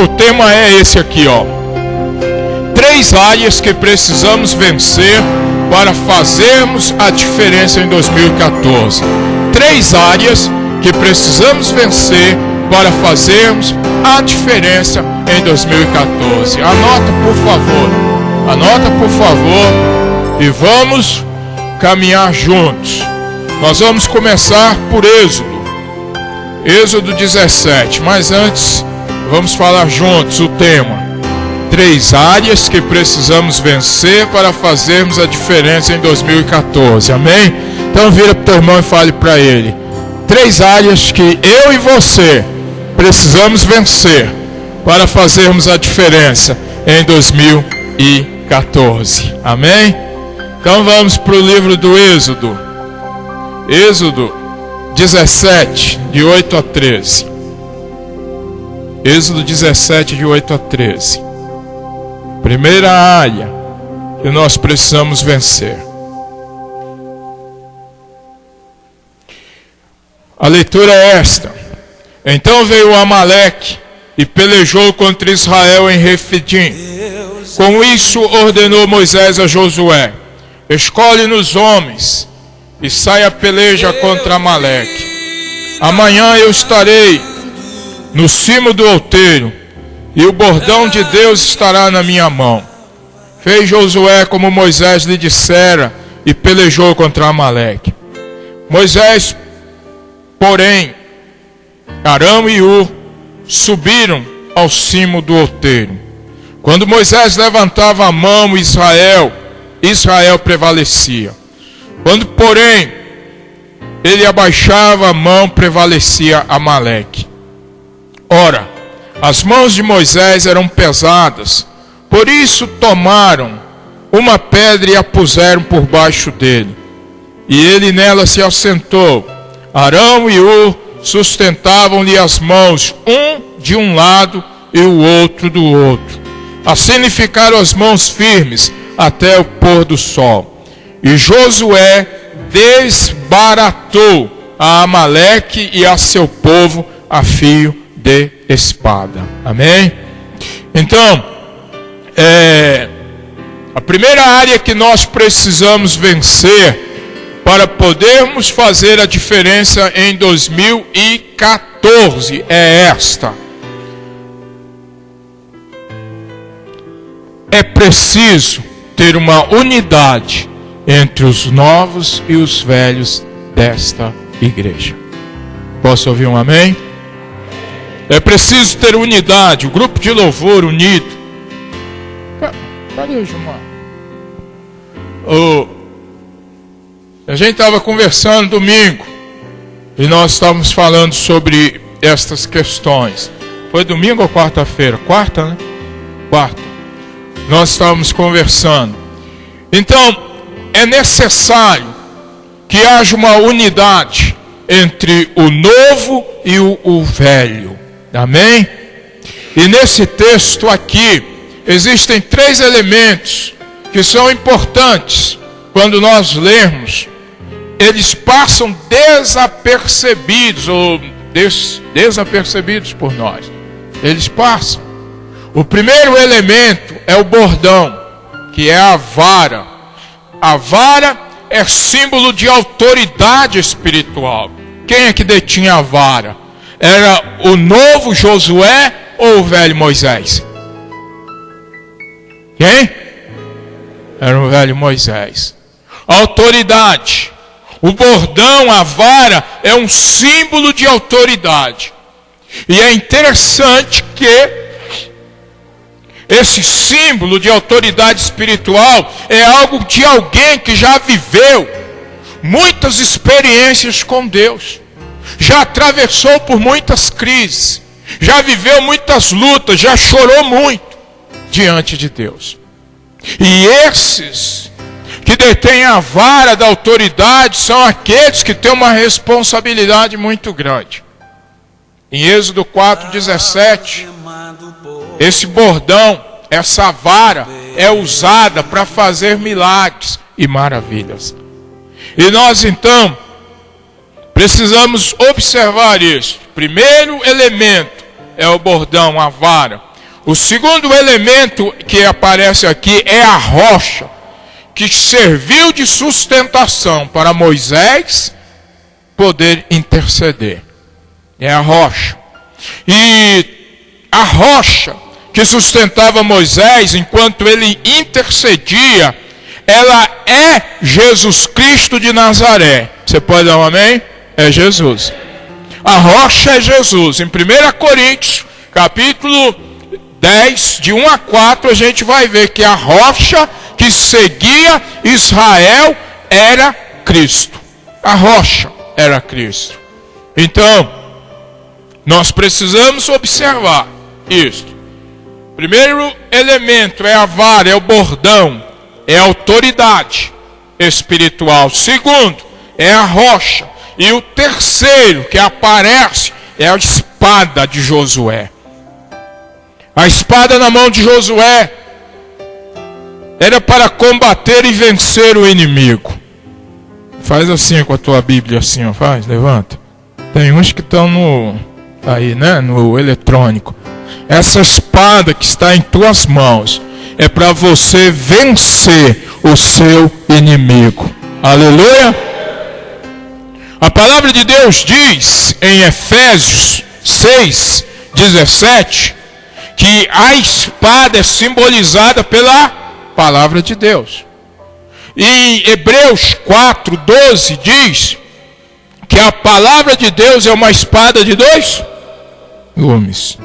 O tema é esse aqui, ó. 3 áreas que precisamos vencer para fazermos a diferença em 2014. 3 áreas que precisamos vencer para fazermos a diferença em 2014. Anota, por favor. Anota, por favor. E vamos caminhar juntos. Nós vamos começar por Êxodo. Êxodo 17. Mas antes, vamos falar juntos o tema. 3 áreas que precisamos vencer para fazermos a diferença em 2014. Amém? Então vira para o teu irmão e fale para ele. 3 áreas que eu e você precisamos vencer para fazermos a diferença em 2014. Amém? Então vamos para o livro do Êxodo. Êxodo 17, de 8 a 13. Êxodo 17, de 8 a 13. Primeira área que nós precisamos vencer. A leitura é esta. Então veio Amaleque e pelejou contra Israel em Refidim. Com isso ordenou Moisés a Josué: escolhe-nos homens e saia a peleja contra Amaleque. Amanhã eu estarei no cimo do outeiro, e o bordão de Deus estará na minha mão. Fez Josué como Moisés lhe dissera, e pelejou contra Amaleque. Moisés, porém, Arão e Ur subiram ao cimo do outeiro. Quando Moisés levantava a mão, Israel prevalecia. Quando, porém, ele abaixava a mão, prevalecia Amaleque. Ora, as mãos de Moisés eram pesadas, por isso tomaram uma pedra e a puseram por baixo dele. E ele nela se assentou. Arão e Ur sustentavam-lhe as mãos, um de um lado e o outro do outro. Assim lhe ficaram as mãos firmes até o pôr do sol. E Josué desbaratou a Amaleque e a seu povo a fio de espada. Amém? Então, a primeira área que nós precisamos vencer para podermos fazer a diferença em 2014 é esta. É preciso ter uma unidade entre os novos e os velhos desta igreja. Posso ouvir um amém? É preciso ter unidade, o grupo de louvor unido. Cadê o Gilmar? A gente estava conversando domingo e nós estávamos falando sobre estas questões. Foi domingo ou quarta-feira? Quarta, né? Quarta. Nós estávamos conversando. Então, é necessário que haja uma unidade entre o novo e o velho. Amém? E nesse texto aqui, existem 3 elementos que são importantes quando nós lermos. Eles passam desapercebidos, ou desapercebidos por nós. Eles passam. O primeiro elemento é o bordão, que é a vara. A vara é símbolo de autoridade espiritual. Quem é que detinha a vara? Era o novo Josué ou o velho Moisés? Quem? Era o velho Moisés. Autoridade. O bordão, a vara, é um símbolo de autoridade. E é interessante que esse símbolo de autoridade espiritual é algo de alguém que já viveu muitas experiências com Deus. Já atravessou por muitas crises. Já viveu muitas lutas. Já chorou muito diante de Deus. E esses que detêm a vara da autoridade são aqueles que têm uma responsabilidade muito grande. Em Êxodo 4:17, esse bordão, essa vara é usada para fazer milagres e maravilhas. E nós então precisamos observar isso. Primeiro elemento é o bordão, a vara. O segundo elemento que aparece aqui é a rocha, que serviu de sustentação para Moisés poder interceder. É a rocha. E a rocha que sustentava Moisés enquanto ele intercedia, ela é Jesus Cristo de Nazaré. Você pode dar um amém? É Jesus. A rocha é Jesus. Em 1 Coríntios, capítulo 10, de 1 a 4, a gente vai ver que a rocha que seguia Israel era Cristo. A rocha era Cristo. Então, nós precisamos observar isto. Primeiro elemento é a vara, é o bordão, é a autoridade espiritual. Segundo, é a rocha. E o terceiro que aparece é a espada de Josué. A espada na mão de Josué era para combater e vencer o inimigo. Faz assim com a tua Bíblia, assim, ó, faz, levanta. Tem uns que estão no eletrônico. Essa espada que está em tuas mãos é para você vencer o seu inimigo. Aleluia! A palavra de Deus diz em Efésios 6, 17, que a espada é simbolizada pela palavra de Deus. E em Hebreus 4, 12 diz que a palavra de Deus é uma espada de dois gumes.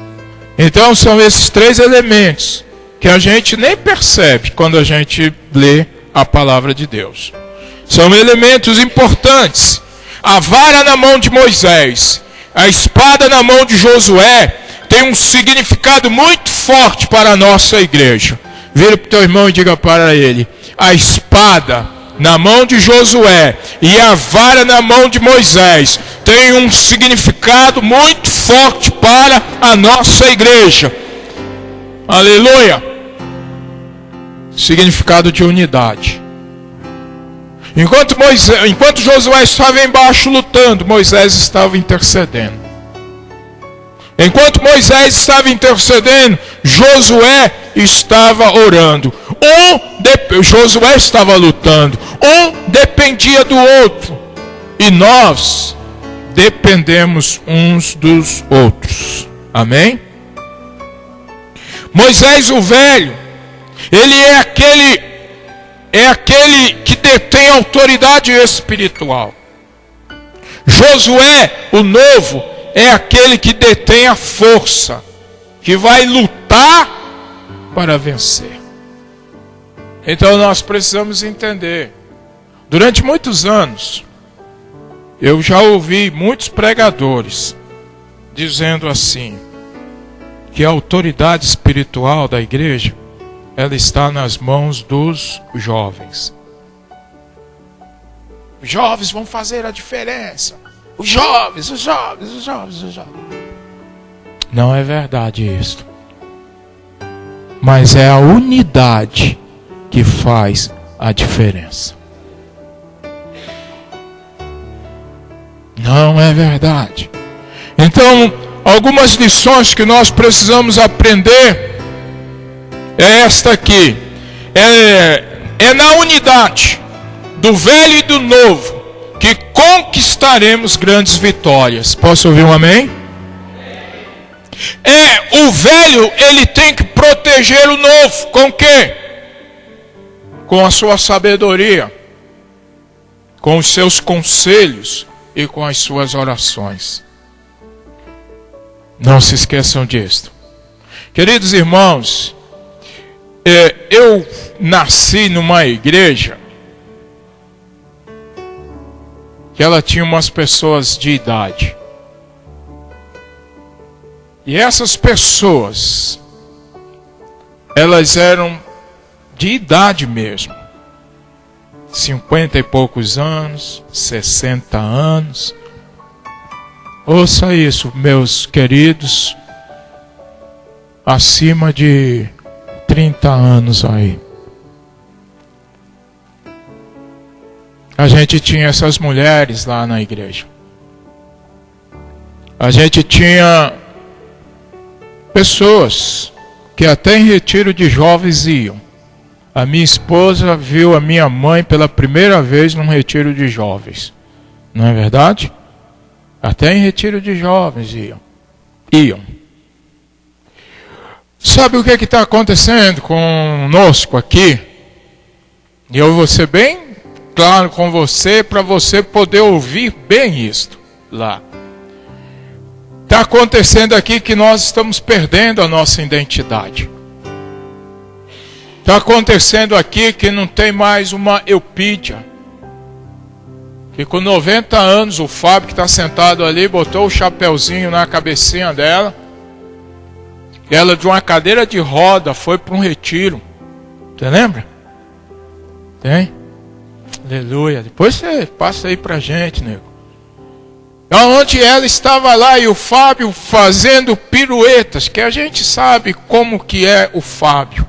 Então são esses três elementos que a gente nem percebe quando a gente lê a palavra de Deus. São elementos importantes. A vara na mão de Moisés, a espada na mão de Josué, tem um significado muito forte para a nossa igreja. Vira para o teu irmão e diga para ele: a espada na mão de Josué e a vara na mão de Moisés tem um significado muito forte para a nossa igreja. Aleluia! Significado de unidade. Enquanto Josué estava embaixo lutando, Moisés estava intercedendo. Enquanto Moisés estava intercedendo, Josué estava orando. Josué estava lutando. Um dependia do outro. E nós dependemos uns dos outros. Amém? Moisés o velho, ele é aquele que detém autoridade espiritual. Josué, o novo, é aquele que detém a força, que vai lutar para vencer. Então nós precisamos entender. Durante muitos anos, eu já ouvi muitos pregadores dizendo assim, que a autoridade espiritual da igreja, ela está nas mãos dos jovens. Os jovens vão fazer a diferença. Os jovens. Não é verdade isso. Mas é a unidade que faz a diferença. Não é verdade. Então, algumas lições que nós precisamos aprender é esta aqui. É na unidade do velho e do novo que conquistaremos grandes vitórias. Posso ouvir um amém? O velho, ele tem que proteger o novo. Com o quê? Com a sua sabedoria, com os seus conselhos e com as suas orações. Não se esqueçam disso. Queridos irmãos, eu nasci numa igreja que ela tinha umas pessoas de idade. E essas pessoas, elas eram de idade mesmo. 50 e poucos anos, 60 anos. Ouça isso, meus queridos, acima de 30 anos aí. A gente tinha essas mulheres lá na igreja. A gente tinha pessoas que até em retiro de jovens iam. A minha esposa viu a minha mãe pela primeira vez num retiro de jovens. Não é verdade? Até em retiro de jovens iam. Sabe o que está acontecendo conosco aqui? E eu vou ser bem claro com você, para você poder ouvir bem isto lá. Está acontecendo aqui que nós estamos perdendo a nossa identidade. Está acontecendo aqui que não tem mais uma Eupídia. Que com 90 anos o Fábio que está sentado ali botou o chapeuzinho na cabecinha dela. E ela de uma cadeira de roda foi para um retiro. Você lembra? Tem? Aleluia. Depois você passa aí pra gente, nego. Onde ela estava lá e o Fábio fazendo piruetas, que a gente sabe como que é o Fábio.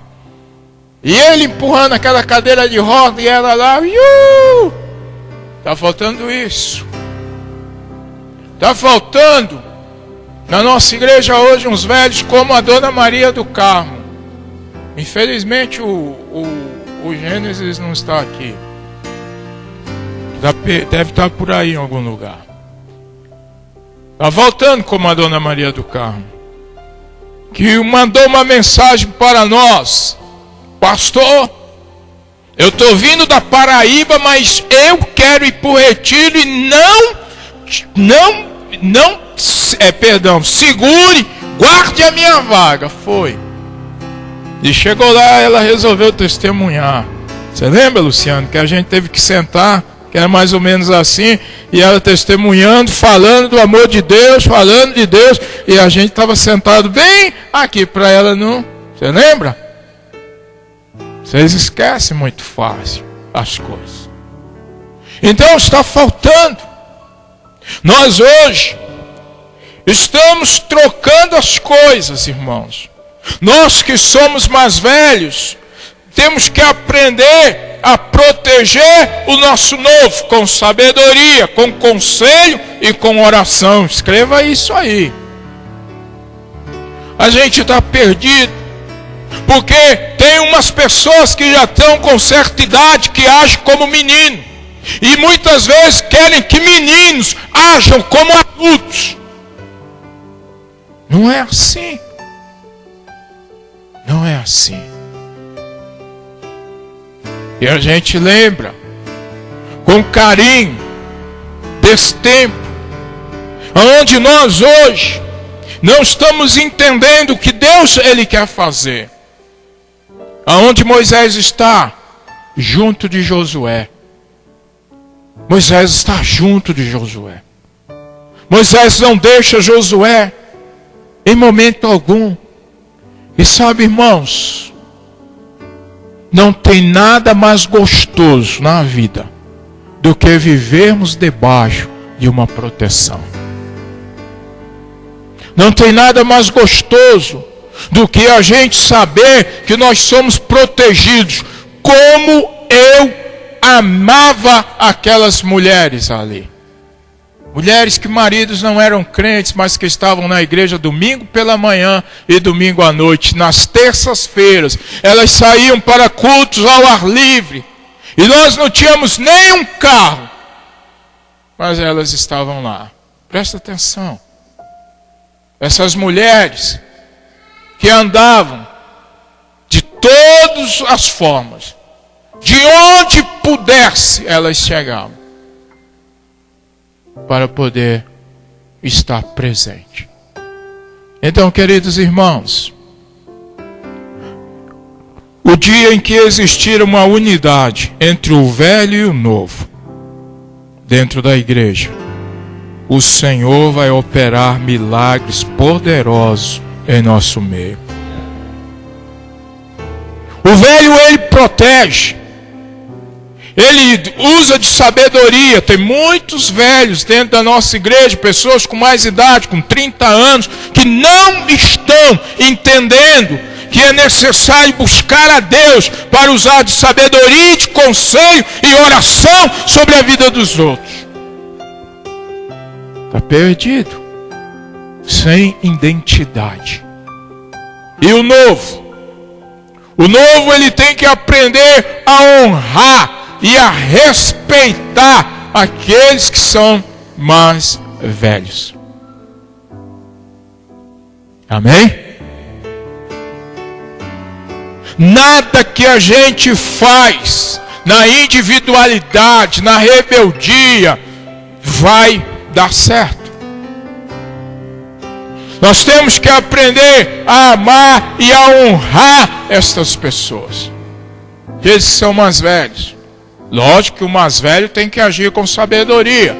E ele empurrando aquela cadeira de roda e ela lá, Está faltando isso. Está faltando na nossa igreja hoje uns velhos como a Dona Maria do Carmo. Infelizmente o Gênesis não está aqui. Deve estar por aí em algum lugar. Está voltando como a Dona Maria do Carmo, que mandou uma mensagem para nós: pastor, eu estou vindo da Paraíba, mas eu quero ir para o retiro e segure, guarde a minha vaga. Foi. E chegou lá, ela resolveu testemunhar. Você lembra, Luciano, que a gente teve que sentar, que era mais ou menos assim, e ela testemunhando, falando do amor de Deus, falando de Deus, e a gente estava sentado bem aqui para ela não. Você lembra? Vocês esquecem muito fácil as coisas. Então está faltando. Nós hoje estamos trocando as coisas, irmãos. Nós que somos mais velhos, temos que aprender a proteger o nosso novo com sabedoria, com conselho e com oração. Escreva isso aí. A gente está perdido, porque tem umas pessoas que já estão com certa idade que agem como menino, e muitas vezes querem que meninos ajam como adultos. Não é assim. Não é assim. E a gente lembra com carinho desse tempo, onde nós hoje não estamos entendendo o que Deus Ele quer fazer. Aonde Moisés está? Junto de Josué. Moisés está junto de Josué. Moisés não deixa Josué em momento algum. E sabe, irmãos, não tem nada mais gostoso na vida do que vivermos debaixo de uma proteção. Não tem nada mais gostoso do que a gente saber que nós somos protegidos, como eu amava aquelas mulheres ali. Mulheres que maridos não eram crentes, mas que estavam na igreja domingo pela manhã e domingo à noite. Nas terças-feiras, elas saíam para cultos ao ar livre. E nós não tínhamos nem um carro, mas elas estavam lá. Presta atenção. Essas mulheres que andavam de todas as formas, de onde pudesse, elas chegavam para poder estar presente. Então, queridos irmãos, o dia em que existir uma unidade entre o velho e o novo dentro da igreja, o Senhor vai operar milagres poderosos em nosso meio. O velho, ele protege, ele usa de sabedoria. Tem muitos velhos dentro da nossa igreja, pessoas com mais idade, com 30 anos, que não estão entendendo que é necessário buscar a Deus para usar de sabedoria, de conselho e oração sobre a vida dos outros. Está perdido, sem identidade. E o novo ele tem que aprender a honrar e a respeitar aqueles que são mais velhos. Amém? Nada que a gente faz na individualidade, na rebeldia, vai dar certo. Nós temos que aprender a amar e a honrar estas pessoas. Eles são mais velhos. Lógico que o mais velho tem que agir com sabedoria.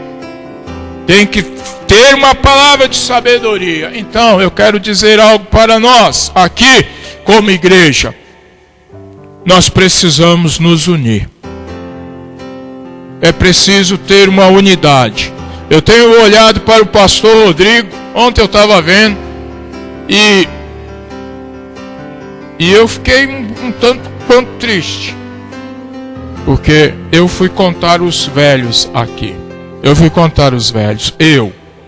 Tem que ter uma palavra de sabedoria. Então, eu quero dizer algo para nós, aqui, como igreja. Nós precisamos nos unir. É preciso ter uma unidade. Eu tenho olhado para o pastor Rodrigo, ontem eu estava vendo, e eu fiquei um tanto quanto triste, porque eu fui contar os velhos aqui. Eu fui contar os velhos.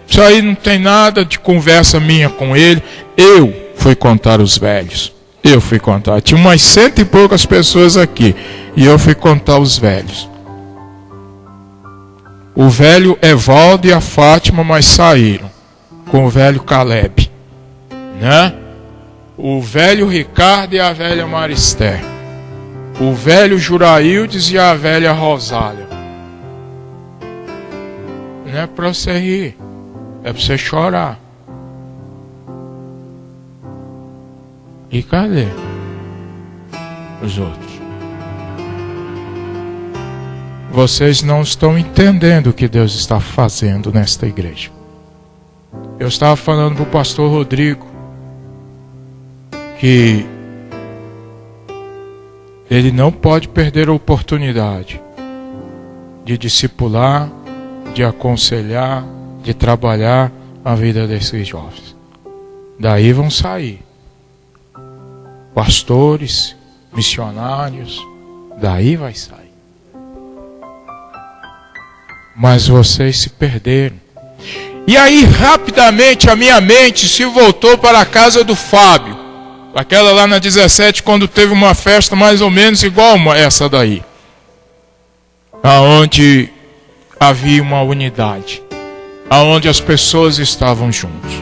Isso aí não tem nada de conversa minha com ele. Eu fui contar os velhos. Eu fui contar. Tinha umas 100 e poucas pessoas aqui, e eu fui contar os velhos. O velho Evaldo e a Fátima, mas saíram com o velho Caleb, né? O velho Ricardo e a velha Maristé, o velho Juraildes e a velha Rosália. Não é para você rir, é para você chorar. E cadê os outros? Vocês não estão entendendo o que Deus está fazendo nesta igreja. Eu estava falando para o pastor Rodrigo que ele não pode perder a oportunidade de discipular, de aconselhar, de trabalhar a vida desses jovens. Daí vão sair pastores, missionários, daí vai sair. Mas vocês se perderam. E aí rapidamente a minha mente se voltou para a casa do Fábio, aquela lá na 17, quando teve uma festa mais ou menos igual essa daí, aonde havia uma unidade, aonde as pessoas estavam juntos.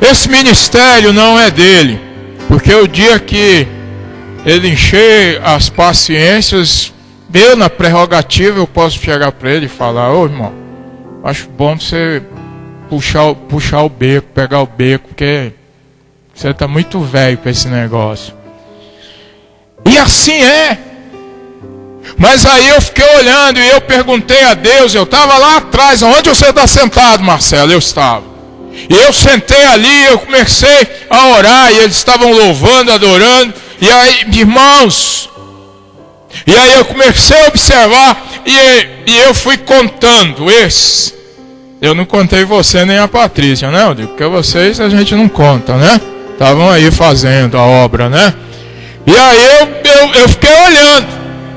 Esse ministério não é dele, porque o dia que ele encher as paciências, eu na prerrogativa eu posso chegar para ele e falar: ô irmão, acho bom você puxar o beco, pegar o beco, porque você está muito velho para esse negócio. E assim é. Mas aí eu fiquei olhando e eu perguntei a Deus, eu estava lá atrás, onde você está sentado, Marcelo? Eu estava. E eu sentei ali, eu comecei a orar, e eles estavam louvando, adorando, e aí, irmãos, e aí eu comecei a observar, e eu fui contando esses. Eu não contei você nem a Patrícia, né, Rodrigo? Porque vocês a gente não conta, né? Estavam aí fazendo a obra, né? E aí eu fiquei olhando,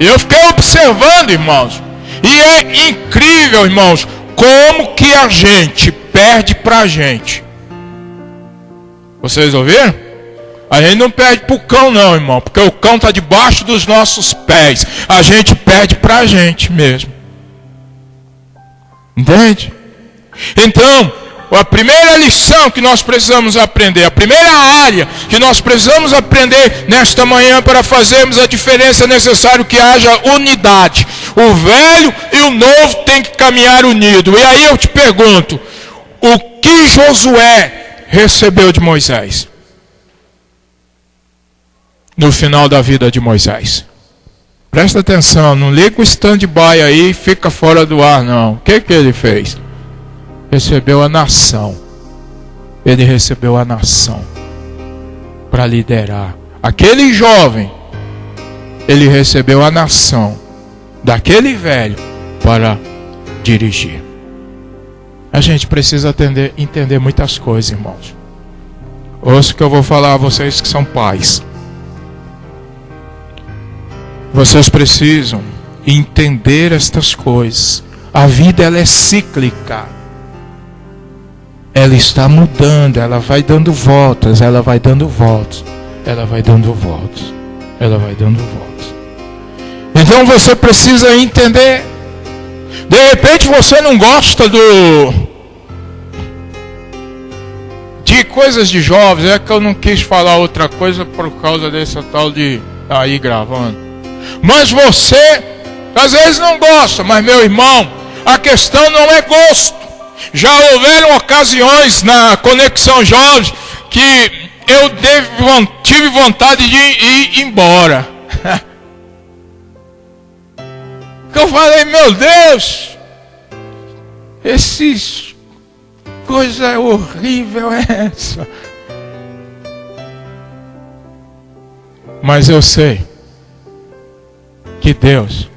eu fiquei observando, irmãos. E é incrível, irmãos, como que a gente perde pra gente. Vocês ouviram? A gente não perde pro cão não, irmão, porque o cão está debaixo dos nossos pés. A gente perde pra gente mesmo. Entende? Então, a primeira lição que nós precisamos aprender, a primeira área que nós precisamos aprender nesta manhã para fazermos a diferença, é necessário que haja unidade. O velho e o novo têm que caminhar unido. E aí eu te pergunto, o que Josué recebeu de Moisés? No final da vida de Moisés. Presta atenção, não liga o stand-by aí e fica fora do ar não. O que ele fez? Recebeu a nação. Ele recebeu a nação para liderar. Aquele jovem, ele recebeu a nação daquele velho para dirigir. A gente precisa entender muitas coisas, irmãos. Ouça o que eu vou falar a vocês que são pais. Vocês precisam entender estas coisas. A vida ela é cíclica. ela está mudando, ela vai dando voltas, ela vai dando voltas, ela vai dando voltas, ela vai dando voltas. Então você precisa entender. De repente você não gosta de coisas de jovens. É que eu não quis falar outra coisa por causa dessa tal de aí gravando. Mas você às vezes não gosta. Mas meu irmão, a questão não é gosto. Já houveram ocasiões na Conexão Jovens que eu tive vontade de ir embora. Que eu falei, meu Deus, coisa horrível é essa. Mas eu sei que Deus,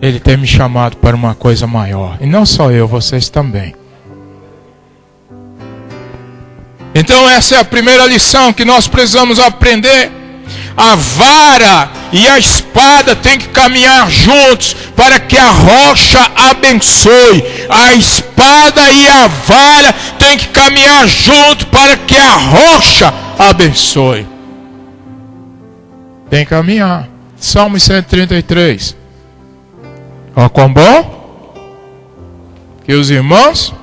Ele tem me chamado para uma coisa maior. E não só eu, vocês também. Então essa é a primeira lição que nós precisamos aprender. A vara e a espada têm que caminhar juntos para que a rocha abençoe. A espada e a vara têm que caminhar junto para que a rocha abençoe. Tem que caminhar. Salmo 133. Ó, quão bom que os irmãos.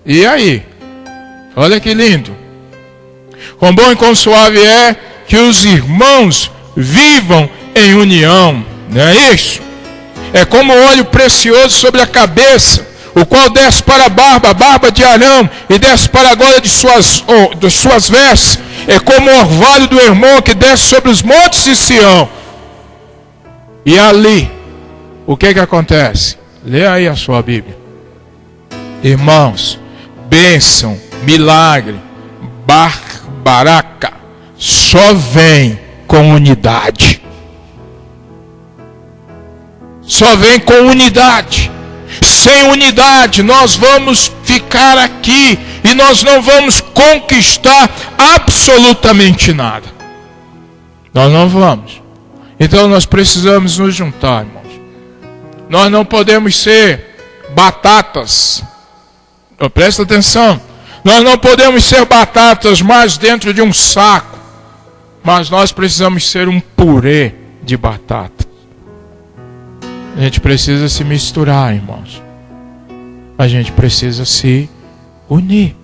E aí? Olha que lindo. Quão bom e quão suave é que os irmãos vivam em união. Não é isso? É como óleo precioso sobre a cabeça, o qual desce para a barba de Arão, e desce para a gola de suas vestes. É como o orvalho do Hermon que desce sobre os montes de Sião. E ali, o que acontece? Lê aí a sua Bíblia. Irmãos, bênção, milagre, baraca, só vem com unidade. Só vem com unidade. Sem unidade nós vamos ficar aqui e nós não vamos conquistar absolutamente nada. Nós não vamos. Então nós precisamos nos juntar, irmãos. Nós não podemos ser batatas. Presta atenção. Nós não podemos ser batatas mais dentro de um saco. Mas nós precisamos ser um purê de batata. A gente precisa se misturar, irmãos. A gente precisa se unir.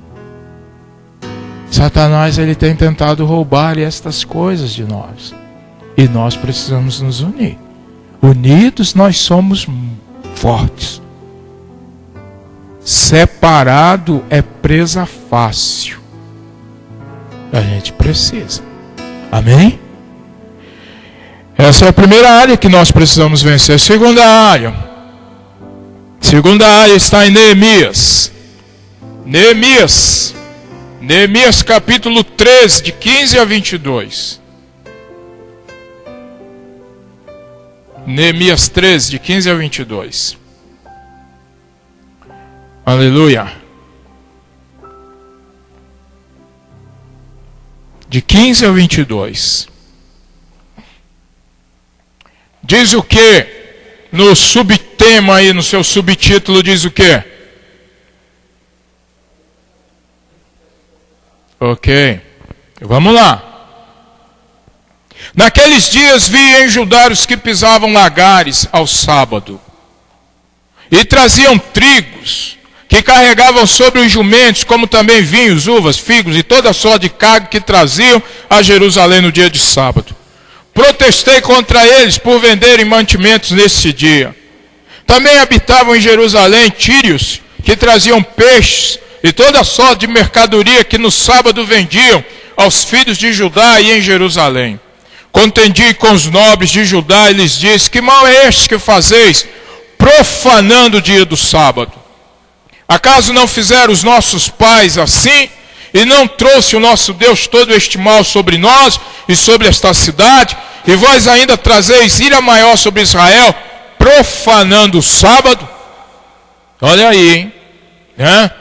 Satanás, ele tem tentado roubar estas coisas de nós. E nós precisamos nos unir. Unidos nós somos fortes. Separado é presa fácil. A gente precisa. Amém? Essa é a primeira área que nós precisamos vencer. Segunda área está em Neemias. Neemias capítulo 3, de 15 a 22. Neemias 3, de 15 a 22. Aleluia. De 15 a 22. Diz o que? No subtema aí, no seu subtítulo, diz o que? Ok. Vamos lá. Naqueles dias vi em Judá os que pisavam lagares ao sábado. E traziam trigos, que carregavam sobre os jumentos, como também vinhos, uvas, figos e toda sorte de carga que traziam a Jerusalém no dia de sábado. Protestei contra eles por venderem mantimentos nesse dia. Também habitavam em Jerusalém tírios, que traziam peixes e toda sorte de mercadoria que no sábado vendiam aos filhos de Judá e em Jerusalém. Contendi com os nobres de Judá e lhes disse: que mal é este que fazeis, profanando o dia do sábado? Acaso não fizeram os nossos pais assim? E não trouxe o nosso Deus todo este mal sobre nós e sobre esta cidade? E vós ainda trazeis ira maior sobre Israel, profanando o sábado? Olha aí, hein?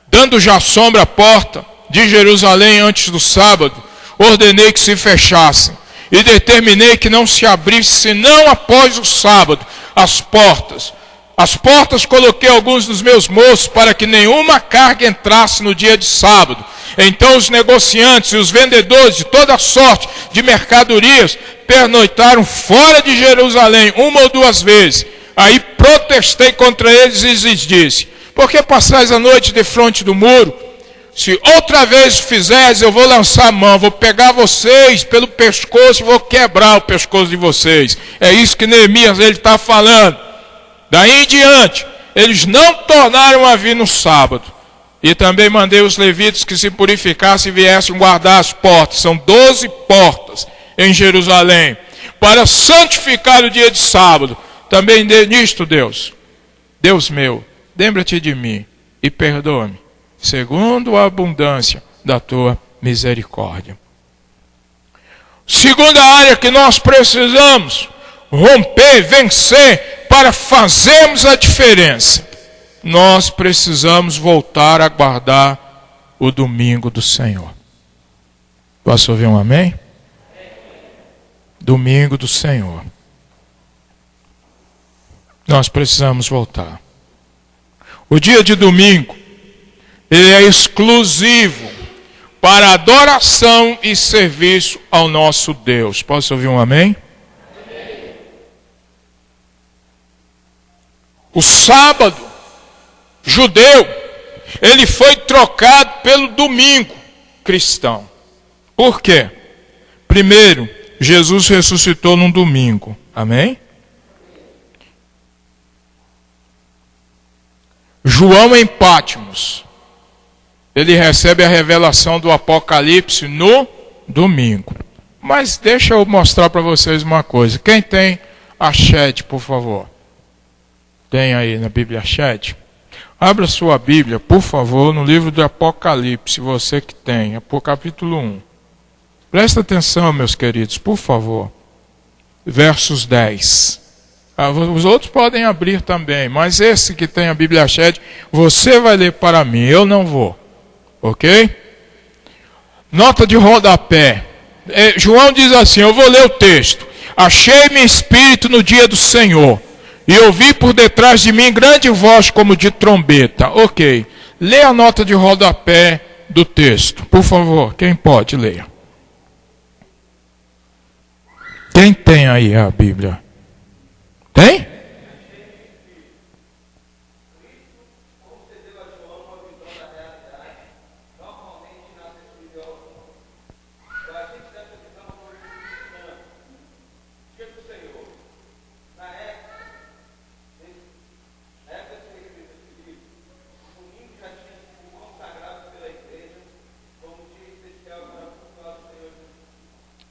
Dando já sombra à porta de Jerusalém antes do sábado, ordenei que se fechassem. E determinei que não se abrisse senão após o sábado as portas Às portas coloquei alguns dos meus moços para que nenhuma carga entrasse no dia de sábado. Então os negociantes e os vendedores de toda sorte de mercadorias pernoitaram fora de Jerusalém 1 ou 2 vezes. Aí protestei contra eles e lhes disse: por que passais a noite defronte do muro? Se outra vez fizeres, eu vou lançar a mão, vou pegar vocês pelo pescoço e vou quebrar o pescoço de vocês. É isso que Neemias está falando. Daí em diante, eles não tornaram a vir no sábado. E também mandei os levitas que se purificassem e viessem guardar as portas. São 12 portas em Jerusalém, para santificar o dia de sábado. Também nisto, Deus meu, lembra-te de mim e perdoa-me, segundo a abundância da tua misericórdia. Segunda área que nós precisamos romper, vencer, para fazermos a diferença. Nós precisamos voltar a guardar o domingo do Senhor. Posso ouvir um amém? Domingo do Senhor. Nós precisamos voltar. O dia de domingo, ele é exclusivo para adoração e serviço ao nosso Deus. Posso ouvir um amém? O sábado judeu, ele foi trocado pelo domingo cristão. Por quê? Primeiro, Jesus ressuscitou num domingo. Amém? João em Patmos, ele recebe a revelação do Apocalipse no domingo. Mas deixa eu mostrar para vocês uma coisa. Quem tem a chat, por favor? Tem aí na Bíblia Chat? Abra sua Bíblia, por favor, no livro do Apocalipse, você que tem, capítulo 1. Presta atenção, meus queridos, por favor. Versos 10. Os outros podem abrir também, mas esse que tem a Bíblia Chat, você vai ler para mim, eu não vou. Ok? Nota de rodapé. João diz assim, eu vou ler o texto. Achei-me espírito no dia do Senhor. E ouvi por detrás de mim grande voz como de trombeta. Ok. Lê a nota de rodapé do texto. Por favor, quem pode ler? Quem tem aí a Bíblia? Tem?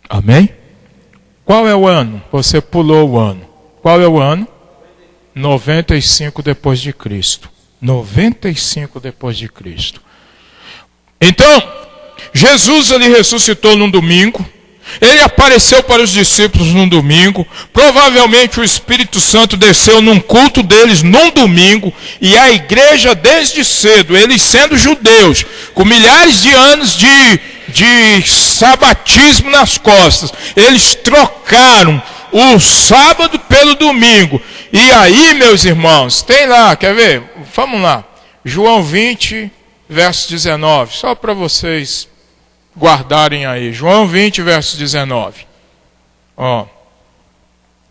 Amém? Qual é o ano? Você pulou o ano. Qual é o ano? 95 depois de Cristo. 95 depois de Cristo. Então, Jesus ele ressuscitou num domingo. Ele apareceu para os discípulos num domingo. Provavelmente o Espírito Santo desceu num culto deles num domingo. E a igreja desde cedo, eles sendo judeus, com milhares de anos de sabatismo nas costas, eles trocaram o sábado pelo domingo. E aí, meus irmãos, tem lá, quer ver? Vamos lá. João 20, verso 19. Só para vocês guardarem aí. João 20, verso 19. Ó.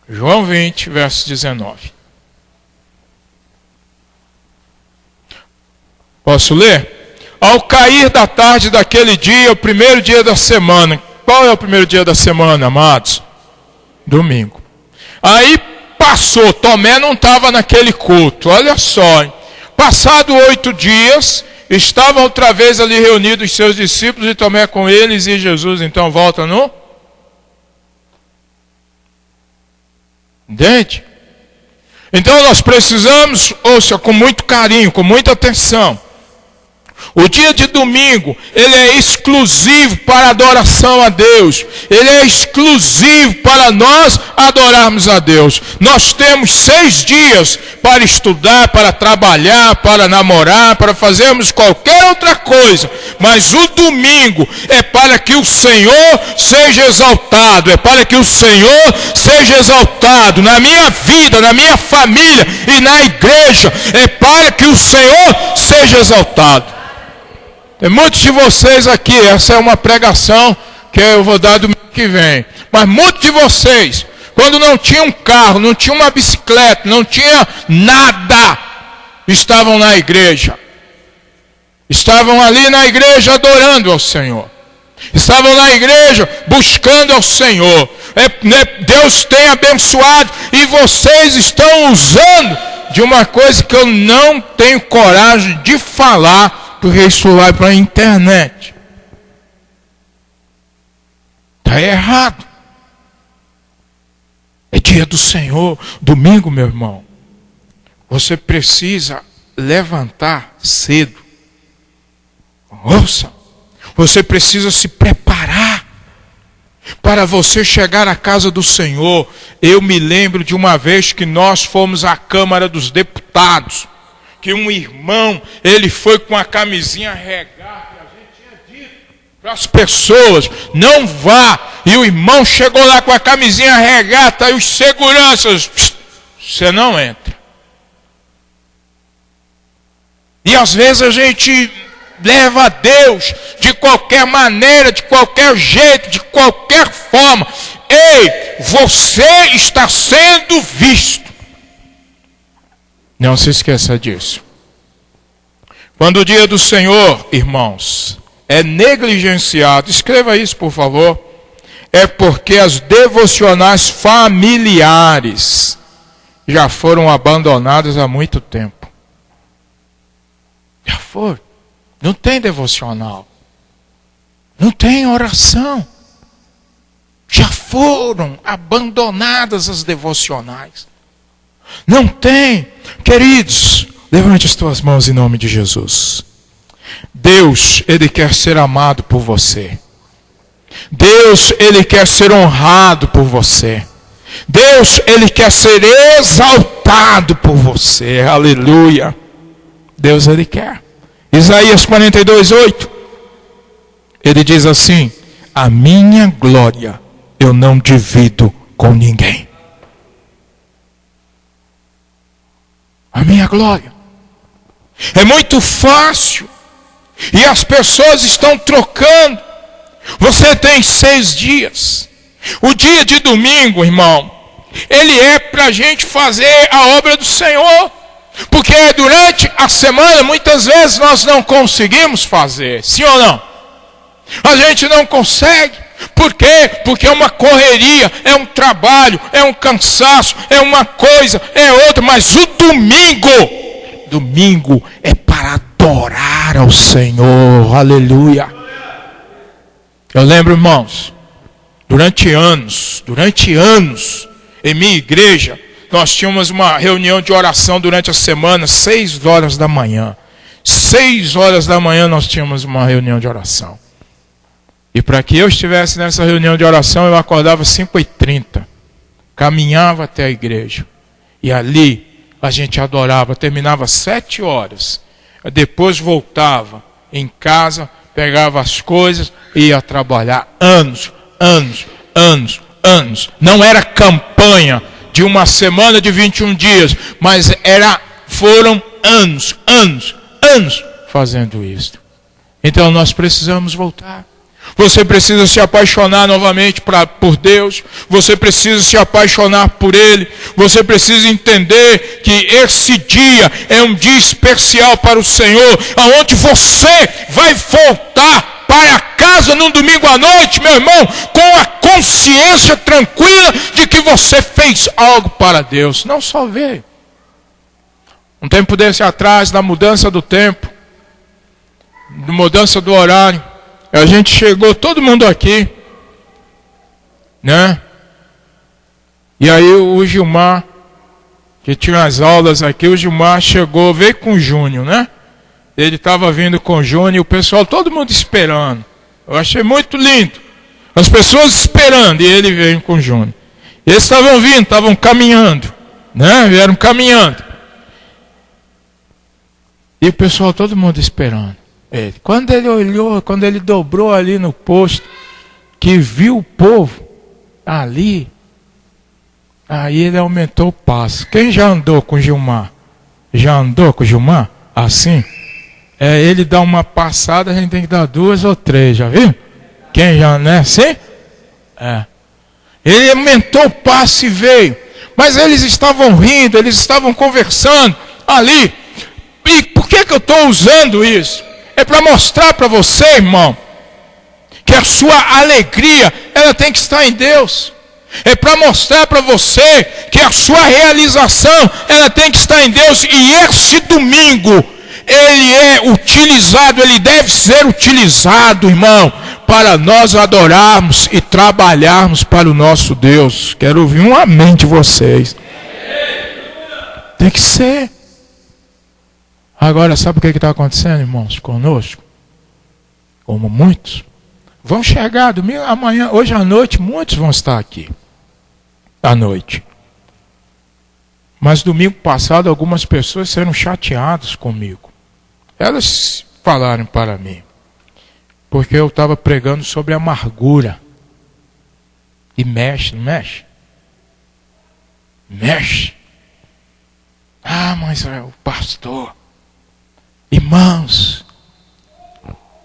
João 20, verso 19. Posso ler? Ao cair da tarde daquele dia, o primeiro dia da semana. Qual é o primeiro dia da semana, amados? Domingo. Aí passou, Tomé não estava naquele culto. Olha só, hein? Passado 8 dias, estavam outra vez ali reunidos seus discípulos e Tomé com eles, e Jesus então volta no... Entende? Então nós precisamos, ouça, com muito carinho, com muita atenção, O dia de domingo, ele é exclusivo para adoração a Deus. Ele é exclusivo para nós adorarmos a Deus. Nós temos 6 dias para estudar, para trabalhar, para namorar, para fazermos qualquer outra coisa. Mas o domingo é para que o Senhor seja exaltado. É para que o Senhor seja exaltado na minha vida, na minha família e na igreja. É para que o Senhor seja exaltado. Tem muitos de vocês aqui, essa é uma pregação que eu vou dar domingo que vem. Mas muitos de vocês, quando não tinha um carro, não tinha uma bicicleta, não tinha nada, estavam na igreja. Estavam ali na igreja adorando ao Senhor. Estavam na igreja buscando ao Senhor. Deus tem abençoado e vocês estão usando de uma coisa que eu não tenho coragem de falar, porque isso vai para a internet. Está errado. É dia do Senhor. Domingo, meu irmão, você precisa levantar cedo. Ouça, você precisa se preparar para você chegar à casa do Senhor. Eu me lembro de uma vez que nós fomos à Câmara dos Deputados, que um irmão, ele foi com a camisinha regata, e a gente tinha dito para as pessoas, não vá, e o irmão chegou lá com a camisinha regata, e os seguranças, você não entra. E às vezes a gente leva a Deus de qualquer maneira, de qualquer jeito, de qualquer forma. Ei, você está sendo visto. Não se esqueça disso. Quando o dia do Senhor, irmãos, é negligenciado, escreva isso por favor, é porque as devocionais familiares já foram abandonadas há muito tempo. Já foram. Não tem devocional. Não tem oração. Já foram abandonadas as devocionais. Não tem. Queridos, levante as tuas mãos em nome de Jesus. Deus, Ele quer ser amado por você. Deus, Ele quer ser honrado por você. Deus, Ele quer ser exaltado por você. Aleluia. Deus, Ele quer. Isaías 42:8. Ele diz assim: a minha glória eu não divido com ninguém. A minha glória. É muito fácil. E as pessoas estão trocando. Você tem 6 dias. O dia de domingo, irmão, ele é para a gente fazer a obra do Senhor. Porque durante a semana, muitas vezes nós não conseguimos fazer. Sim ou não? A gente não consegue. Por quê? Porque é uma correria, é um trabalho, é um cansaço, é uma coisa, é outra. Mas o domingo é para adorar ao Senhor. Aleluia. Eu lembro, irmãos, durante anos, em minha igreja, nós tínhamos uma reunião de oração durante a semana, 6 horas da manhã. 6 horas da manhã nós tínhamos uma reunião de oração. E para que eu estivesse nessa reunião de oração, eu acordava 5h30. Caminhava até a igreja. E ali a gente adorava. Terminava 7 horas. Depois voltava em casa, pegava as coisas e ia trabalhar. Anos. Não era campanha de uma semana de 21 dias. Mas foram anos fazendo isso. Então nós precisamos voltar. Você precisa se apaixonar novamente por Deus. Você precisa se apaixonar por Ele. Você precisa entender que esse dia é um dia especial para o Senhor, aonde você vai voltar para casa num domingo à noite, meu irmão, com a consciência tranquila de que você fez algo para Deus. Não só ver. Um tempo desse atrás, na mudança do tempo, na mudança do horário, a gente chegou, todo mundo aqui, né? E aí o Gilmar, que tinha as aulas aqui, o Gilmar chegou, veio com o Júnior, né? Ele estava vindo com o Júnior e o pessoal, todo mundo esperando. Eu achei muito lindo. As pessoas esperando e ele veio com o Júnior. Eles estavam vindo, estavam caminhando, né? Vieram caminhando. E o pessoal, todo mundo esperando ele. Quando ele olhou, quando ele dobrou ali no posto, que viu o povo ali, aí ele aumentou o passo. Quem já andou com o Gilmar? Já andou com o Gilmar? Assim? Ele dá uma passada, a gente tem que dar 2 ou 3, já viu? Quem já, né? Sim? Ele aumentou o passo e veio. Mas eles estavam rindo, eles estavam conversando ali. E por que eu estou usando isso? É para mostrar para você, irmão, que a sua alegria, ela tem que estar em Deus. É para mostrar para você que a sua realização, ela tem que estar em Deus. E esse domingo, ele é utilizado, ele deve ser utilizado, irmão, para nós adorarmos e trabalharmos para o nosso Deus. Quero ouvir um amém de vocês. Tem que ser. Agora, sabe o que está acontecendo, irmãos, conosco? Como muitos vão chegar domingo, amanhã, hoje à noite, muitos vão estar aqui. À noite. Mas domingo passado, algumas pessoas serão chateadas comigo. Elas falaram para mim, porque eu estava pregando sobre amargura. E mexe, não mexe? Mexe. Mas é o pastor. Irmãos,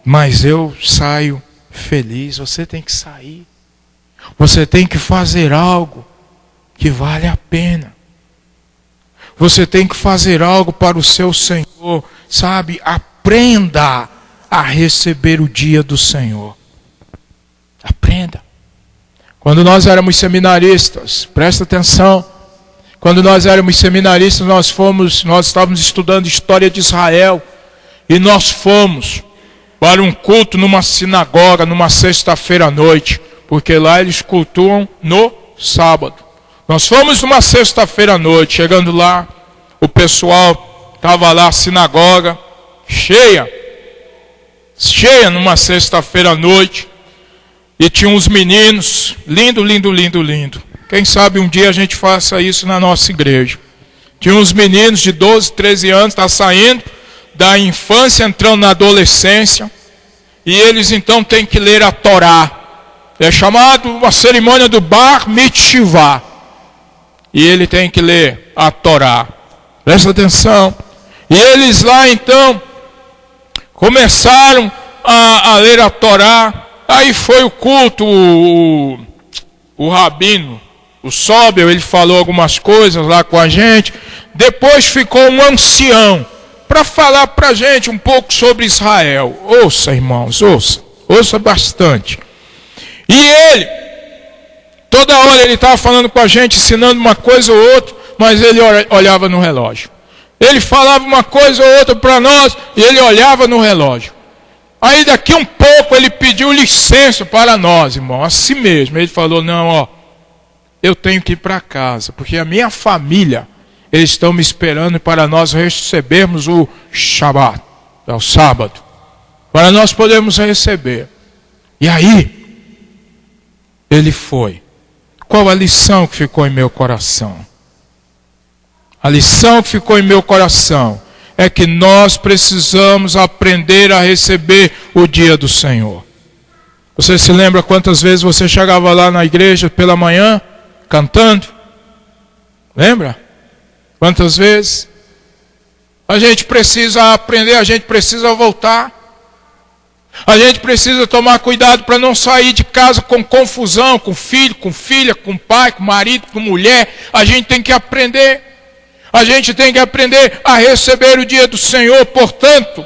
mas eu saio feliz. Você tem que sair. Você tem que fazer algo que vale a pena. Você tem que fazer algo para o seu Senhor. Sabe, aprenda a receber o dia do Senhor. Aprenda. Quando nós éramos seminaristas, presta atenção. Quando nós éramos seminaristas, nós estávamos estudando história de Israel. E nós fomos para um culto numa sinagoga, numa sexta-feira à noite. Porque lá eles cultuam no sábado. Nós fomos numa sexta-feira à noite. Chegando lá, o pessoal estava lá, a sinagoga, cheia numa sexta-feira à noite. E tinha uns meninos, lindo. Quem sabe um dia a gente faça isso na nossa igreja. Tinha uns meninos de 12, 13 anos, está saindo da infância, entrando na adolescência. E eles então têm que ler a Torá. É chamado a cerimônia do Bar Mitzvah. E ele tem que ler a Torá. Presta atenção. E eles lá então começaram a ler a Torá. Aí foi o culto, o rabino, o Sobel, ele falou algumas coisas lá com a gente. Depois ficou um ancião para falar para a gente um pouco sobre Israel. Ouça, irmãos, ouça bastante. E ele, toda hora ele estava falando com a gente, ensinando uma coisa ou outra, mas ele olhava no relógio. Ele falava uma coisa ou outra para nós, e ele olhava no relógio. Aí daqui um pouco ele pediu licença para nós, irmão, assim mesmo. Ele falou, não, eu tenho que ir para casa, porque a minha família, eles estão me esperando para nós recebermos o Shabat, o sábado, para nós podermos receber. E aí, ele foi. Qual a lição que ficou em meu coração? A lição que ficou em meu coração é que nós precisamos aprender a receber o dia do Senhor. Você se lembra quantas vezes você chegava lá na igreja pela manhã, cantando? Lembra? Quantas vezes? A gente precisa aprender, a gente precisa voltar. A gente precisa tomar cuidado para não sair de casa com confusão, com filho, com filha, com pai, com marido, com mulher. A gente tem que aprender. A gente tem que aprender a receber o dia do Senhor. Portanto,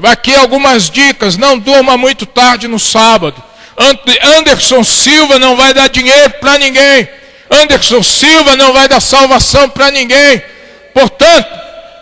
aqui algumas dicas. Não durma muito tarde no sábado. Anderson Silva não vai dar dinheiro para ninguém. Anderson Silva não vai dar salvação para ninguém. Portanto,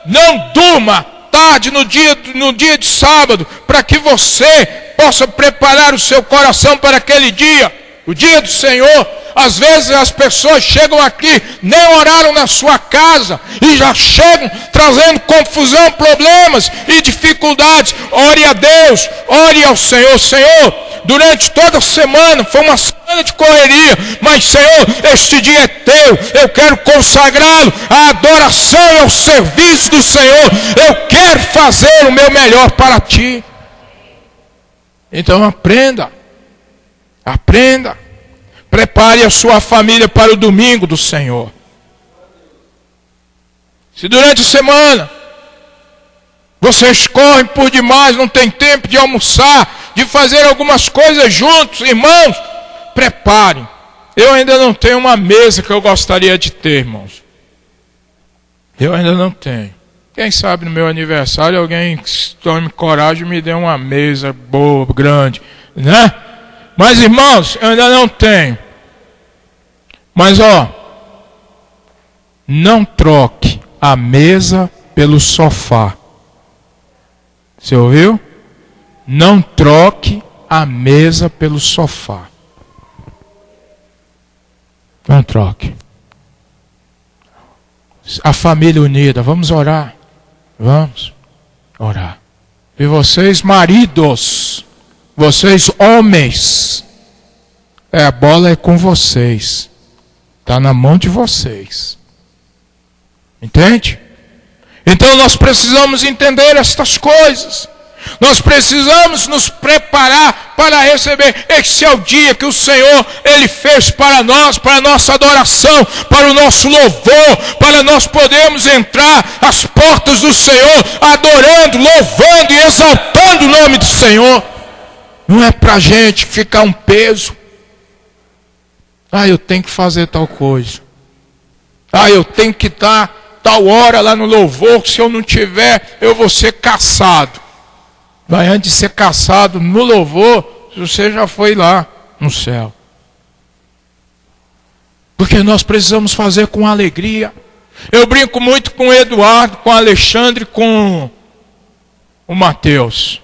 não durma tarde no dia de sábado, para que você possa preparar o seu coração para aquele dia. O dia do Senhor, às vezes as pessoas chegam aqui, nem oraram na sua casa, e já chegam trazendo confusão, problemas e dificuldades. Ore a Deus, ore ao Senhor. Senhor, durante toda a semana, foi uma semana de correria, mas Senhor, este dia é teu, eu quero consagrá-lo à adoração e ao serviço do Senhor. Eu quero fazer o meu melhor para ti. Então aprenda. Prepare a sua família para o domingo do Senhor. Se durante a semana vocês correm por demais, não tem tempo de almoçar, de fazer algumas coisas juntos, irmãos, preparem. Eu ainda não tenho uma mesa que eu gostaria de ter, irmãos. Eu ainda não tenho. Quem sabe no meu aniversário alguém tome coragem e me dê uma mesa boa, grande, né? Mas irmãos, eu ainda não tenho. Mas não troque a mesa pelo sofá. Você ouviu? Não troque a mesa pelo sofá. Não troque. A família unida, vamos orar. Vamos orar. E vocês maridos, vocês homens, a bola é com vocês. Está na mão de vocês. Entende? Então nós precisamos entender estas coisas. Nós precisamos nos preparar para receber. Esse é o dia que o Senhor, Ele fez para nós, para a nossa adoração, para o nosso louvor, para nós podermos entrar às portas do Senhor, adorando, louvando e exaltando o nome do Senhor. Não é para a gente ficar um peso. Eu tenho que fazer tal coisa. Eu tenho que estar tal hora lá no louvor, se eu não tiver, eu vou ser caçado. Vai, antes de ser caçado no louvor, você já foi lá no céu. Porque nós precisamos fazer com alegria. Eu brinco muito com o Eduardo, com o Alexandre, com o Mateus.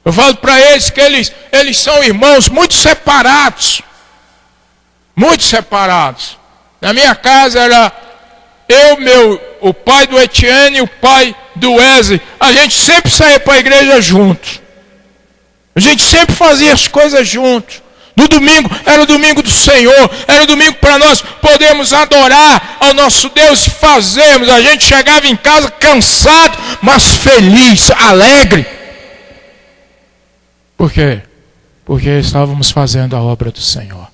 Eu falo para eles que eles são irmãos muito separados. Muito separados. Na minha casa era o pai do Etienne e o pai do Wesley. A gente sempre saía para a igreja juntos. A gente sempre fazia as coisas juntos. No domingo, era o domingo do Senhor. Era o domingo para nós podermos adorar ao nosso Deus e fazermos. A gente chegava em casa cansado, mas feliz, alegre. Por quê? Porque estávamos fazendo a obra do Senhor.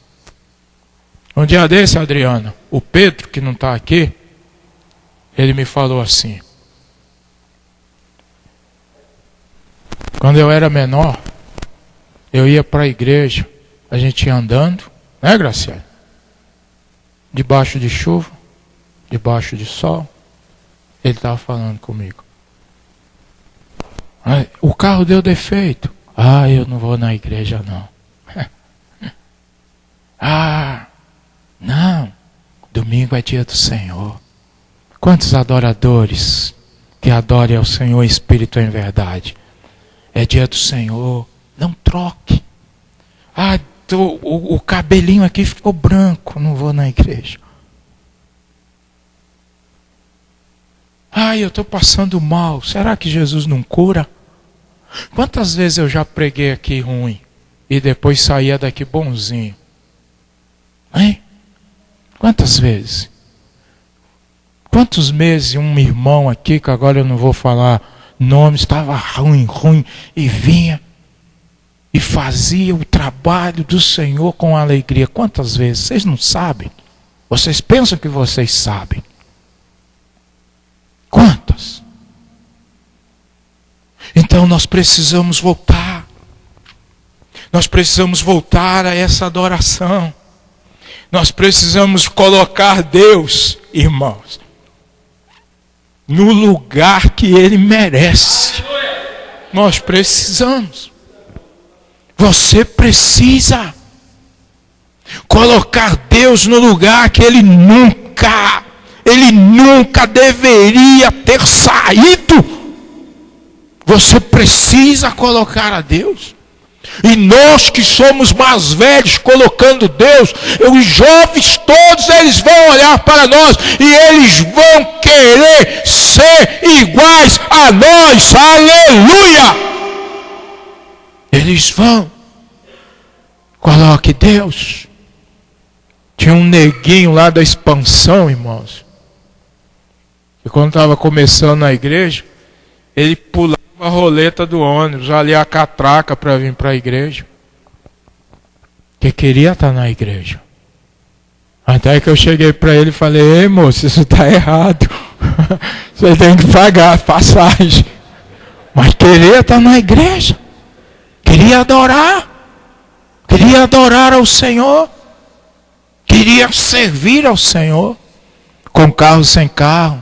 Um dia desse, Adriana, o Pedro, que não está aqui, ele me falou assim: quando eu era menor, eu ia para a igreja, a gente ia andando, né, Graciela? Debaixo de chuva, debaixo de sol. Ele estava falando comigo. O carro deu defeito. Eu não vou na igreja não. Não, domingo é dia do Senhor. Quantos adoradores que adorem ao Senhor em espírito e em verdade? É dia do Senhor, não troque. O cabelinho aqui ficou branco, não vou na igreja. Eu estou passando mal, será que Jesus não cura? Quantas vezes eu já preguei aqui ruim e depois saía daqui bonzinho? Hein? Quantas vezes? Quantos meses um irmão aqui, que agora eu não vou falar nome, estava ruim, e vinha e fazia o trabalho do Senhor com alegria. Quantas vezes? Vocês não sabem. Vocês pensam que vocês sabem. Quantas? Então nós precisamos voltar. Nós precisamos voltar a essa adoração. Nós precisamos colocar Deus, irmãos, no lugar que Ele merece. Nós precisamos. Você precisa colocar Deus no lugar que Ele nunca deveria ter saído. Você precisa colocar a Deus. E nós que somos mais velhos, colocando Deus, os jovens todos, eles vão olhar para nós e eles vão querer ser iguais a nós. Aleluia! Eles vão. Coloque Deus. Tinha um neguinho lá da expansão, irmãos. E quando estava começando na igreja, ele pulava a roleta do ônibus, ali a catraca para vir para a igreja. Que queria estar na igreja. Até que eu cheguei para ele e falei: ei, moço, isso está errado. Você tem que pagar a passagem. Mas queria estar na igreja. Queria adorar. Queria adorar ao Senhor. Queria servir ao Senhor. Com carro, sem carro.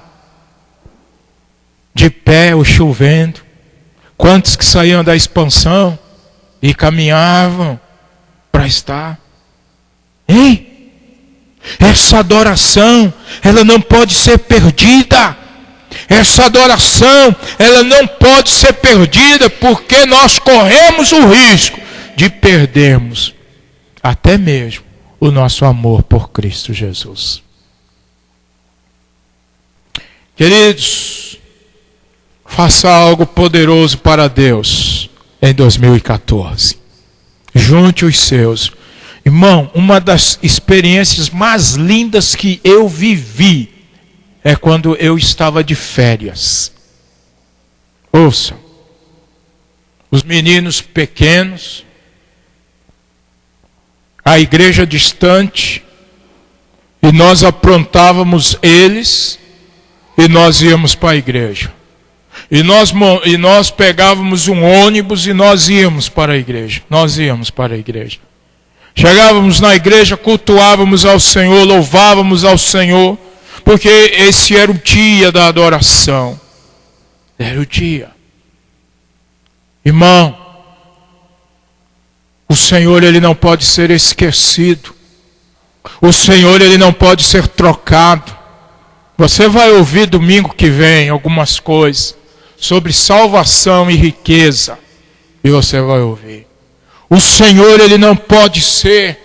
De pé ou chovendo. Quantos que saíam da expansão e caminhavam para estar? Ei, essa adoração, ela não pode ser perdida. Essa adoração, ela não pode ser perdida, porque nós corremos o risco de perdermos até mesmo o nosso amor por Cristo Jesus. Queridos, faça algo poderoso para Deus em 2014. Junte os seus. Irmão, uma das experiências mais lindas que eu vivi é quando eu estava de férias. Ouça, os meninos pequenos, a igreja distante, e nós aprontávamos eles, e nós íamos para a igreja. E nós pegávamos um ônibus e nós íamos para a igreja. Nós íamos para a igreja. Chegávamos na igreja, cultuávamos ao Senhor, louvávamos ao Senhor, porque esse era o dia da adoração. Era o dia. Irmão, o Senhor, ele não pode ser esquecido. O Senhor, ele não pode ser trocado. Você vai ouvir domingo que vem algumas coisas sobre salvação e riqueza. E você vai ouvir. O Senhor, ele não pode ser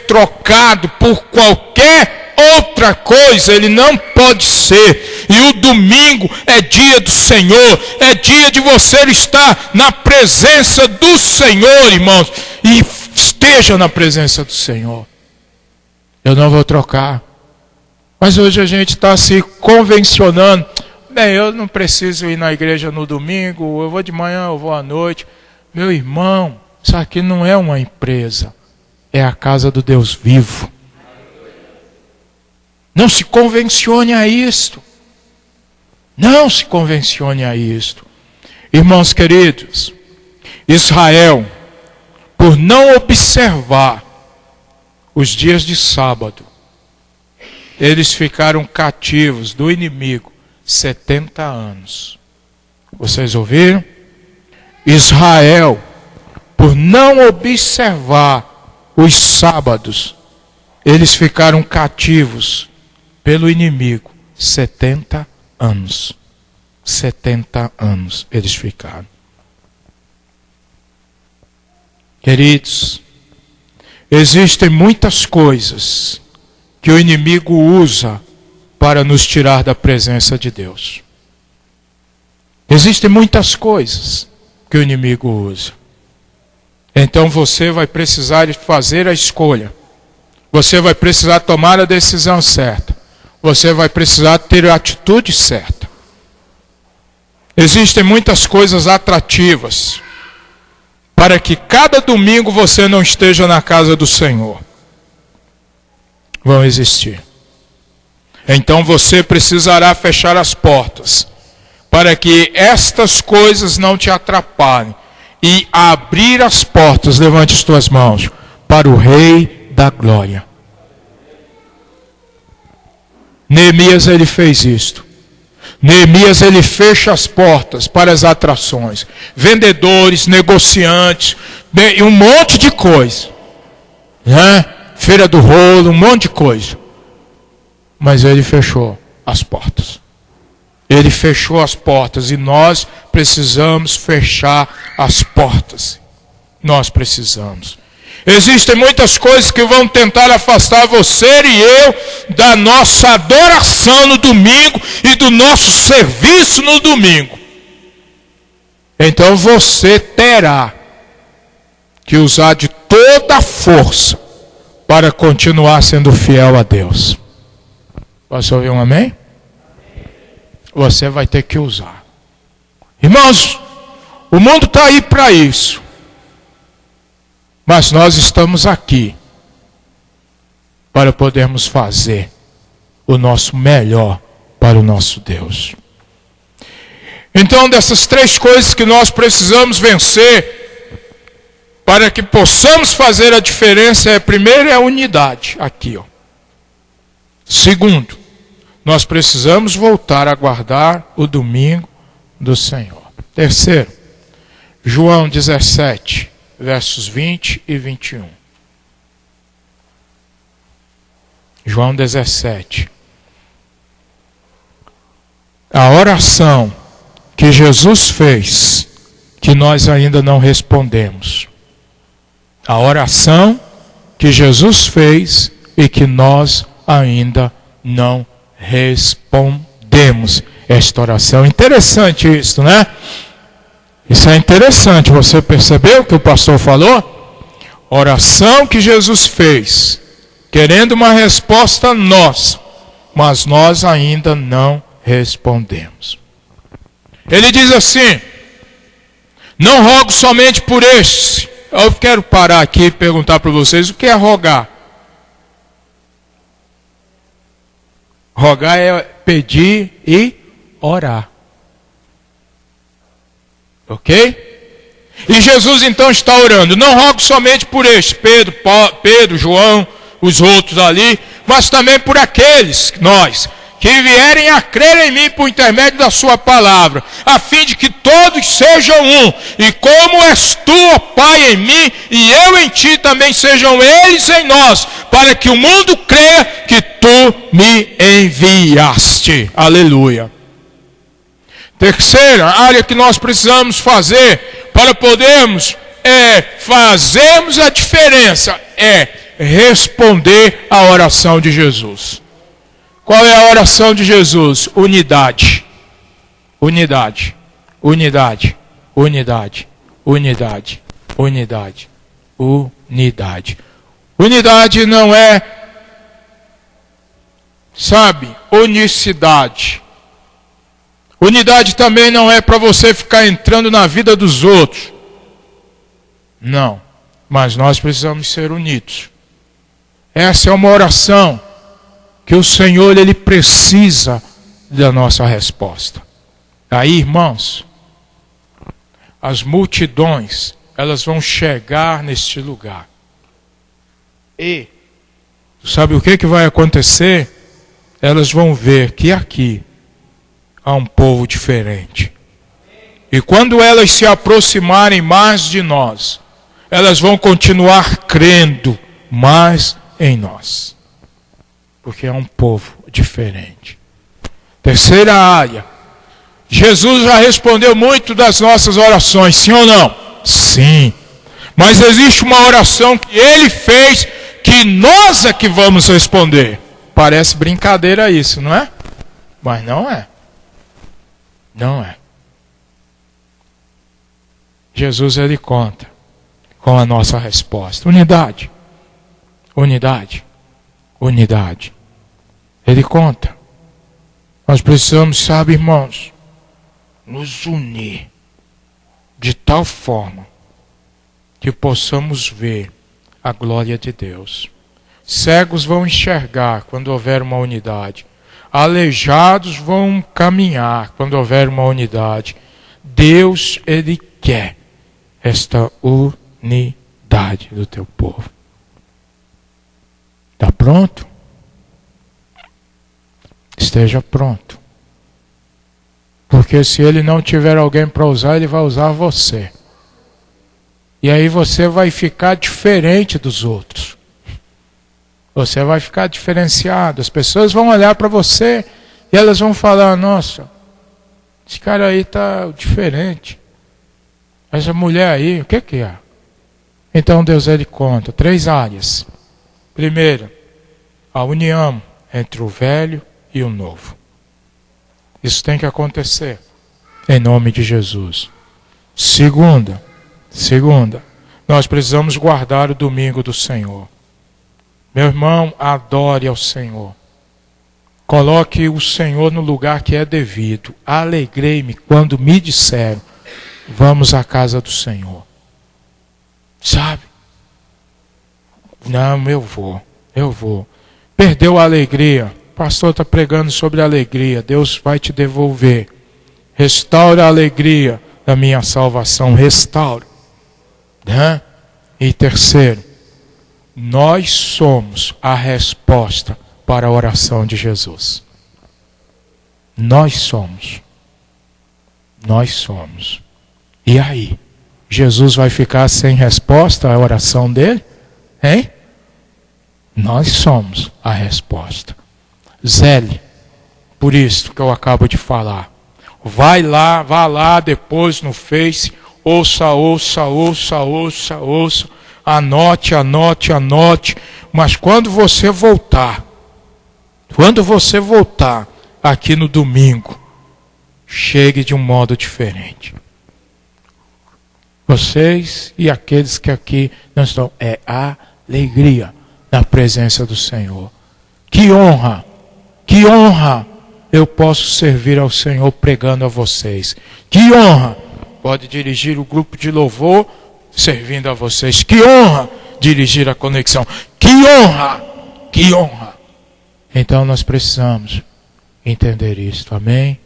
trocado por qualquer outra coisa. Ele não pode ser. E o domingo é dia do Senhor. É dia de você estar na presença do Senhor, irmãos. E esteja na presença do Senhor. Eu não vou trocar. Mas hoje a gente está se convencionando. Bem, eu não preciso ir na igreja no domingo, eu vou de manhã, eu vou à noite. Meu irmão, isso aqui não é uma empresa, é a casa do Deus vivo. Não se convencione a isto. Não se convencione a isto. Irmãos queridos, Israel, por não observar os dias de sábado, eles ficaram cativos do inimigo 70 anos. Vocês ouviram? Israel, por não observar os sábados, eles ficaram cativos pelo inimigo 70 anos. 70 anos eles ficaram. Queridos, existem muitas coisas que o inimigo usa para nos tirar da presença de Deus. Existem muitas coisas que o inimigo usa. Então você vai precisar fazer a escolha. Você vai precisar tomar a decisão certa. Você vai precisar ter a atitude certa. Existem muitas coisas atrativas para que cada domingo você não esteja na casa do Senhor. Vão existir. Então você precisará fechar as portas para que estas coisas não te atrapalhem e abrir as portas, levante as tuas mãos, para o Rei da Glória. Neemias, ele fez isto. Neemias, ele fecha as portas para as atrações, vendedores, negociantes, um monte de coisa, né? Feira do rolo, um monte de coisa. Mas ele fechou as portas. Ele fechou as portas e nós precisamos fechar as portas. Nós precisamos. Existem muitas coisas que vão tentar afastar você e eu da nossa adoração no domingo e do nosso serviço no domingo. Então você terá que usar de toda a força para continuar sendo fiel a Deus. Posso ouvir um amém? Você vai ter que usar. Irmãos, o mundo está aí para isso. Mas nós estamos aqui para podermos fazer o nosso melhor para o nosso Deus. Então, dessas três coisas que nós precisamos vencer para que possamos fazer a diferença, primeiro é a unidade, aqui, ó. Segundo, nós precisamos voltar a guardar o domingo do Senhor. Terceiro, João 17, versos 20 e 21. João 17. A oração que Jesus fez, que nós ainda não respondemos. A oração que Jesus fez e que nós ainda não respondemos. Esta oração. Interessante isso, né? Isso é interessante. Você percebeu o que o pastor falou? Oração que Jesus fez, querendo uma resposta nossa, mas nós ainda não respondemos. Ele diz assim: não rogo somente por este. Eu quero parar aqui e perguntar para vocês o que é rogar. Rogar é pedir e orar. Ok? E Jesus então está orando. Não rogo somente por este, Pedro, João, os outros ali, mas também por aqueles, nós, que vierem a crer em mim por intermédio da sua palavra, a fim de que todos sejam um, e como és tu, ó Pai, em mim, e eu em ti, também sejam eles em nós, para que o mundo creia que tu me enviaste. Aleluia. Terceira área que nós precisamos fazer para podermos fazermos a diferença é responder à oração de Jesus. Qual é a oração de Jesus? Unidade. Unidade. Unidade. Unidade. Unidade. Unidade. Unidade. Unidade não é, sabe, unicidade. Unidade também não é para você ficar entrando na vida dos outros. Não. Mas nós precisamos ser unidos. Essa é uma oração que o Senhor, Ele precisa da nossa resposta. Aí, irmãos, as multidões, elas vão chegar neste lugar. E, sabe o que vai acontecer? Elas vão ver que aqui há um povo diferente. E quando elas se aproximarem mais de nós, elas vão continuar crendo mais em nós. Porque é um povo diferente. Terceira área. Jesus já respondeu muito das nossas orações, sim ou não? Sim. Mas existe uma oração que Ele fez, que nós é que vamos responder. Parece brincadeira isso, não é? Mas não é. Não é. Jesus, Ele conta com a nossa resposta. Unidade. Unidade. Unidade. Ele conta. Nós precisamos, sabe, irmãos, nos unir de tal forma que possamos ver a glória de Deus. Cegos vão enxergar quando houver uma unidade. Aleijados vão caminhar quando houver uma unidade. Deus, Ele quer esta unidade do teu povo. Está pronto? Esteja pronto. Porque se Ele não tiver alguém para usar, Ele vai usar você. E aí você vai ficar diferente dos outros. Você vai ficar diferenciado. As pessoas vão olhar para você e elas vão falar: nossa, Esse cara aí tá diferente. Essa mulher aí, o que é? Então Deus ele conta 3 áreas. Primeiro, a união entre o velho e o novo. Isso tem que acontecer em nome de Jesus. Segunda, nós precisamos guardar o domingo do Senhor. Meu irmão, adore ao Senhor. Coloque o Senhor no lugar que é devido. Alegrei-me quando me disseram, vamos à casa do Senhor. Sabe? Não, eu vou. Perdeu a alegria. O pastor está pregando sobre alegria. Deus vai te devolver. Restaura a alegria da minha salvação. Restaura. Né? E terceiro, nós somos a resposta para a oração de Jesus. Nós somos. E aí? Jesus vai ficar sem resposta à oração dele? Hein? Nós somos a resposta. Zele, por isso que eu acabo de falar. Vá lá depois no Face, ouça. Anote. Mas quando você voltar aqui no domingo, chegue de um modo diferente. Vocês e aqueles que aqui não estão, é alegria na presença do Senhor. Que honra eu posso servir ao Senhor pregando a vocês. Que honra pode dirigir o grupo de louvor servindo a vocês. Que honra dirigir a conexão. Que honra. Então nós precisamos entender isso, amém?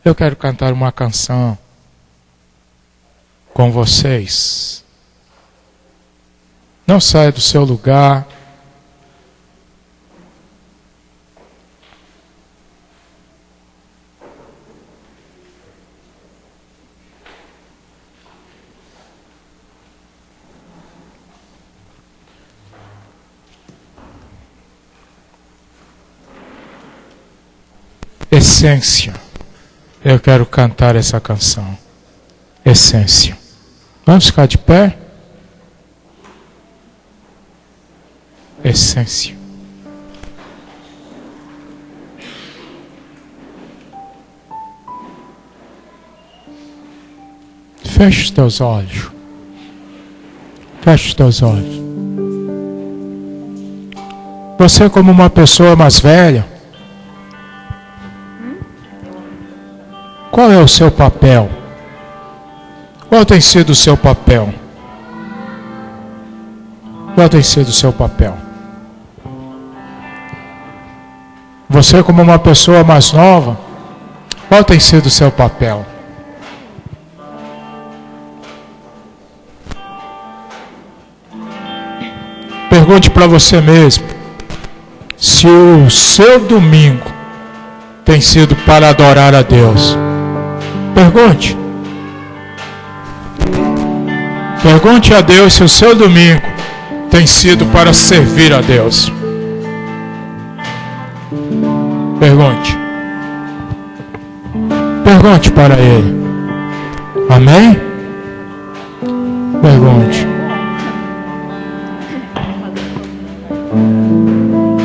Eu quero cantar uma canção com vocês. Não saia do seu lugar. Essência. Eu quero cantar essa canção. Essência. Vamos ficar de pé? Essência. Feche os teus olhos. Você, como uma pessoa mais velha, qual é o seu papel? Qual tem sido o seu papel? Você, como uma pessoa mais nova, qual tem sido o seu papel? Pergunte para você mesmo se o seu domingo tem sido para adorar a Deus. Pergunte a Deus se o seu domingo tem sido para servir a Deus. Pergunte para Ele. Amém? Pergunte.